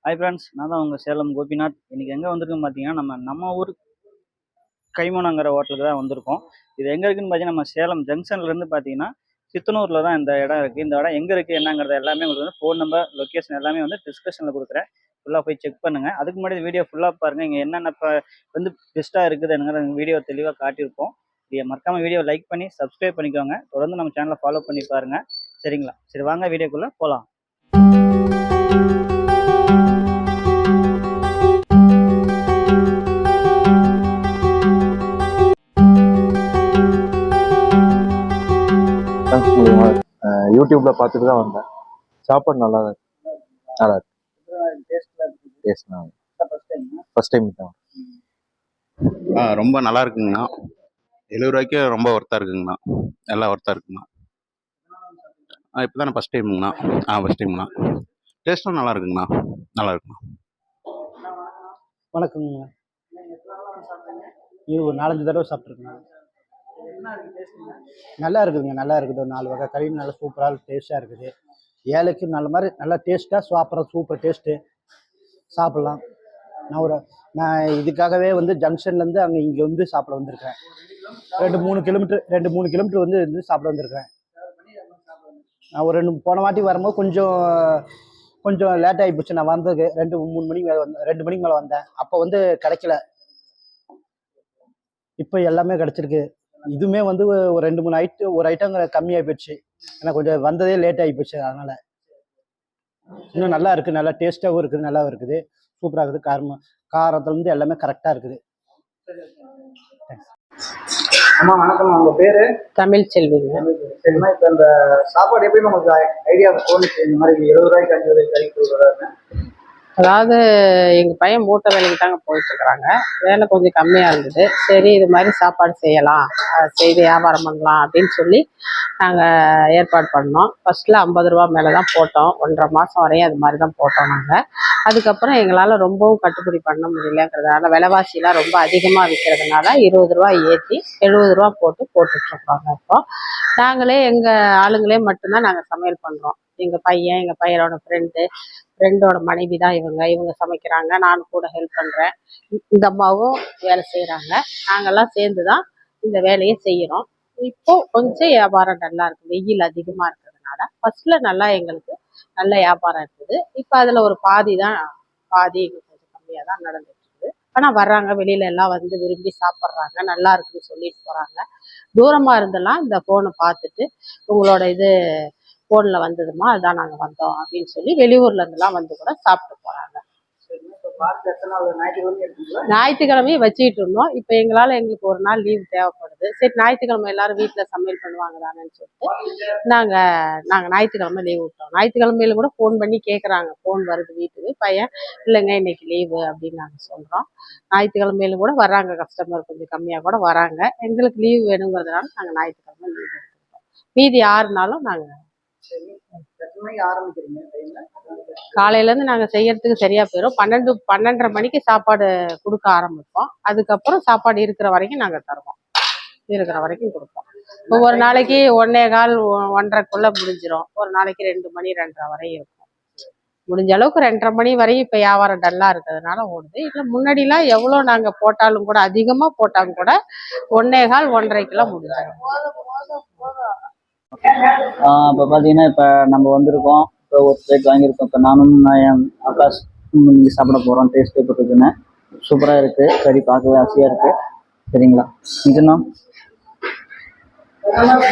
Hi friends, நான் தான் உங்கள் சேலம் கோபிநாத். இன்றைக்கி எங்கே வந்திருக்குன்னு பார்த்தீங்கன்னா, நம்ம ஊர் கைமணங்கிற ஹோட்டலுக்கு தான் வந்திருக்கோம். இது எங்கே இருக்குதுன்னு பார்த்தீங்கன்னா, நம்ம சேலம் ஜங்ஷன்லேருந்து பார்த்தீங்கன்னா சித்தனூரில் தான் இந்த இடம் இருக்குது. இந்த இடம் எங்கே இருக்குது என்னங்கிறத எல்லாமே உங்களுக்கு வந்து ஃபோன் நம்பர், லொக்கேஷன் எல்லாமே வந்து டிஸ்கிரிப்ஷனில் கொடுக்குறேன். ஃபுல்லாக போய் செக் பண்ணுங்கள். அதுக்கு முன்னாடி வீடியோ ஃபுல்லாக பாருங்கள். இங்கே என்னென்ன இப்போ வந்து பெஸ்ட்டாக இருக்குதுங்கிற வீடியோ தெளிவாக காட்டியிருப்போம். இதை மறக்காமல் வீடியோ லைக் பண்ணி சப்ஸ்கிரைப் பண்ணிக்கோங்க. தொடர்ந்து நம்ம சேனலை ஃபாலோ பண்ணி பாருங்கள். சரிங்களா? சரி, வாங்க வீடியோக்குள்ளே போகலாம். யூடியூப்ல பார்த்துட்டு தான் வந்தேன். சாப்பாடு நல்லா இருக்கு. நல்லா இருக்கு. ஃபர்ஸ்ட் டைம் தான். ரொம்ப நல்லா இருக்குங்கண்ணா. 70 ரூபாய்க்கு ரொம்ப ஒர்த்தாக இருக்குங்கண்ணா. நல்லா ஒர்த்தாக இருக்குங்கண்ணா. இப்போ தானே ஃபஸ்ட் டைமுங்கண்ணா. ஃபஸ்ட் டைம்ண்ணா. டேஸ்ட்டும் நல்லா இருக்குங்கண்ணா. நல்லா இருக்குண்ணா. வணக்கங்க. இது ஒரு 4-5 தடவை சாப்பிட்ருக்குங்க. நல்லா இருக்குதுங்க. நல்லா இருக்குது. ஒரு 4 வகை கறி நல்லா சூப்பராக டேஸ்ட்டாக இருக்குது. ஏழைக்கு நல்ல மாதிரி நல்லா டேஸ்ட்டாக சூப்பர் டேஸ்ட்டு சாப்பிட்லாம். நான் இதுக்காகவே வந்து ஜங்ஷன்லேருந்து இங்கே வந்து சாப்பிட வந்திருக்கேன். 2-3 கிலோமீட்டர் வந்து சாப்பிட வந்திருக்கேன். நான் ஒரு போன வாட்டி வரும்போது கொஞ்சம் லேட் ஆகி போச்சு. நான் வந்ததுக்கு 2 மணிக்கு மேலே வந்தேன். அப்போ வந்து கிடைக்கல. இப்போ எல்லாமே கிடச்சிருக்கு. இதுவுமே வந்து ஒரு 2-3 ஐட்டம் கம்மியாகி போச்சு. ஏன்னா கொஞ்சம் வந்ததே லேட் ஆகி போச்சு. அதனால் இன்னும் நல்லா இருக்குது. நல்லா டேஸ்ட்டாகவும் இருக்குது. நல்லாவும் இருக்குது. சூப்பராக இருக்குது. காரத்துலேருந்து எல்லாமே கரெக்டாக இருக்குது. அம்மா வணக்கம். உங்கள் பேர்? தமிழ் செல்விங்க. சரிம்மா, இப்போ இந்த சாப்பாடு எப்படி நமக்கு ஐடியா தோணுச்சு இந்த மாதிரி 70 ரூபாய்க்கு 5 ரூபாய்க்கு கறி கொடுக்குறாங்க? அதாவது எங்கள் பையன் மூட்டை வேலைக்கு தாங்க போயிட்டுருக்குறாங்க. வேலை கொஞ்சம் கம்மியாக இருந்தது. சரி, இது மாதிரி சாப்பாடு செய்யலாம், செய்து வியாபாரம் பண்ணலாம் அப்படின்னு சொல்லி நாங்கள் ஏற்பாடு பண்ணோம். ஃபஸ்ட்டில் 50 ரூபா மேலே தான் போட்டோம். 1.5 மாதம் வரையும் அது மாதிரி தான் போட்டோம் நாங்கள். அதுக்கப்புறம் எங்களால் ரொம்பவும் கட்டுப்படி பண்ண முடியலங்கிறதுனால, விலைவாசிலாம் ரொம்ப அதிகமாக விற்கிறதுனால 20 ரூபா ஏற்றி 70 ரூபா போட்டுட்ருக்கோங்க. இப்போ நாங்களே எங்கள் ஆளுங்களே மட்டும்தான் நாங்கள் சமையல் பண்ணுறோம். எங்கள் பையனோட ஃப்ரெண்டோட மனைவி தான் இவங்க சமைக்கிறாங்க. நானும் கூட ஹெல்ப் பண்ணுறேன். இந்த அம்மாவும் வேலை செய்கிறாங்க. நாங்கள்லாம் சேர்ந்து தான் இந்த வேலையை செய்கிறோம். இப்போ கொஞ்சம் வியாபாரம் நல்லா இருக்குது. வெயில் அதிகமாக இருக்கிறதுனால ஃபர்ஸ்ட்ல நல்லா எங்களுக்கு நல்ல வியாபாரம் இருக்குது. இப்போ அதில் ஒரு பாதி கொஞ்சம் கம்மியாக தான் நடந்துட்டு இருக்குது. ஆனால் வர்றாங்க, வெளியில எல்லாம் வந்து விரும்பி சாப்பிட்றாங்க. நல்லா இருக்குன்னு சொல்லிட்டு போகிறாங்க. தூரமாக இருந்தெல்லாம் இந்த ஃபோனை பார்த்துட்டு உங்களோட இது ஃபோனில் வந்ததுமா, அதுதான் நாங்கள் வந்தோம் அப்படின்னு சொல்லி வெளியூர்ல இருந்தெல்லாம் வந்து கூட சாப்பிட்டு போகிறாங்க. ஞாயிற்றுக்கிழமையும் வச்சுக்கிட்டு இருந்தோம். இப்போ எங்களுக்கு ஒரு நாள் லீவு தேவைப்படுது. சரி, ஞாயிற்றுக்கிழமை எல்லாரும் வீட்டில் சமையல் பண்ணுவாங்க தானேன்னு சொல்லிட்டு நாங்கள் ஞாயிற்றுக்கிழமை லீவு விட்டோம். ஞாயிற்றுக்கிழமையில கூட ஃபோன் பண்ணி கேட்குறாங்க. ஃபோன் வருது வீட்டுக்கு. பையன் இல்லைங்க இன்னைக்கு லீவு அப்படின்னு நாங்கள் சொல்கிறோம். ஞாயிற்றுக்கிழமையில கூட வர்றாங்க. கஸ்டமர் கொஞ்சம் கம்மியாக கூட வராங்க. எங்களுக்கு லீவு வேணுங்கிறதுனால நாங்கள் ஞாயிற்றுக்கிழமை லீவு எடுத்துக்கிட்டோம். மீதி 6 நாளும் நாங்கள் காலையிலேருந்து நாங்கள் செய்யறதுக்கு சரியா போயிடும். 12-12:30 மணிக்கு சாப்பாடு கொடுக்க ஆரம்பிப்போம். அதுக்கப்புறம் சாப்பாடு இருக்கிற வரைக்கும் நாங்கள் தருவோம். இருக்கிற வரைக்கும் கொடுப்போம். ஒவ்வொரு நாளைக்கு 1:15, 1:30 முடிஞ்சிடும். ஒரு நாளைக்கு 2 மணி 2:30 வரையும் இருக்கும். முடிஞ்ச அளவுக்கு 2:30 மணி வரையும் இப்போ வியாபாரம் டல்லாக இருக்கிறதுனால ஓடுது. இல்லை முன்னாடிலாம் எவ்வளோ நாங்கள் போட்டாலும் கூட, அதிகமாக போட்டாலும் கூட 1:15, 1:30 முடிஞ்சிடும். இப்போ பார்த்தீங்கன்னா இப்போ நம்ம வந்திருக்கோம். இப்போ ஒரு பிளேட் வாங்கியிருக்கோம். இப்போ நானும் என் ஆகாஷ் இங்கே சாப்பிட போகிறோம். டேஸ்ட் எப்படி இருக்குன்னு சூப்பராக இருக்குது. சரி, பார்க்கவே ஆசையாக இருக்குது. சரிங்களா? இதுன்னா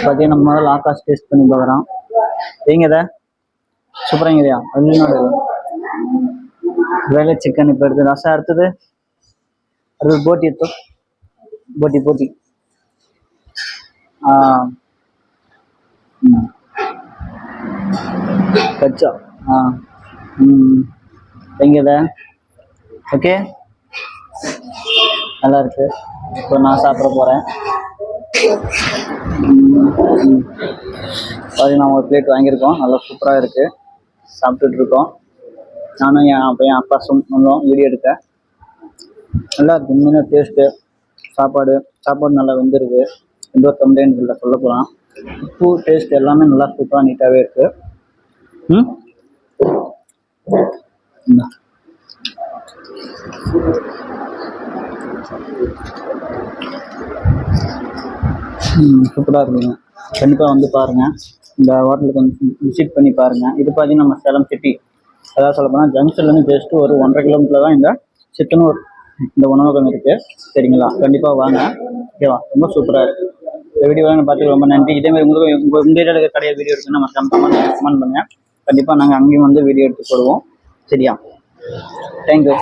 பார்த்தீங்கன்னா நம்ம முதல்ல ஆகாஷ் டேஸ்ட் பண்ணி பார்க்குறோம். எங்கதா சூப்பராங்கதையா? அது வேலை சிக்கன் இப்போ எடுத்து ரசம். அடுத்தது போட்டி போட்டி கச்சா எங்கத? ஓகே, நல்லா இருக்கு. இப்போ நான் சாப்பிட போகிறேன். பார்த்தீங்கன்னா ஒரு பிளேட் வாங்கியிருக்கோம். நல்லா சூப்பராக இருக்குது. சாப்பிட்டுட்டு இருக்கோம். நானும் என் பையன் அப்பாசும் வந்தோம் வீடியோ எடுக்க. நல்லா இருக்கு. உண்மையான டேஸ்ட்டு. சாப்பாடு நல்லா வெந்திருக்கு. எந்த ஒரு கம்ப்ளைண்ட் இல்லை சொல்ல போகலாம். உப்பு டேஸ்ட் எல்லாமே நல்லா சூப்பராக நீட்டாகவே இருக்குது. சூப்பராக இருக்குங்க. கண்டிப்பாக வந்து பாருங்கள், இந்த ஹோட்டலுக்கு வந்து விசிட் பண்ணி பாருங்கள். இது பார்த்தீங்கன்னா நம்ம சேலம் சிட்டி, அதாவது சொல்ல போனால் ஜங்ஷன்லேருந்து ஜஸ்ட் ஒரு 1.5 கிலோமீட்டர் தான் இந்த சித்தனூர் இந்த உணவகம் இருக்குது. சரிங்களா, கண்டிப்பாக வாங்க. ஓகேவா, ரொம்ப சூப்பராக இருக்குது. இந்த வீடியோ பார்த்து ரொம்ப நன்றி. இதேமாதிரி உங்களுக்கு உங்கள் ஏரியாவில் கடையை வீடியோ இருக்குன்னு நம்ம கமெண்ட் பண்ணுங்கள். கண்டிப்பாக நாங்கள் அங்கேயும் வந்து வீடியோ எடுத்து போடுவோம். சரியா, தேங்க்யூ.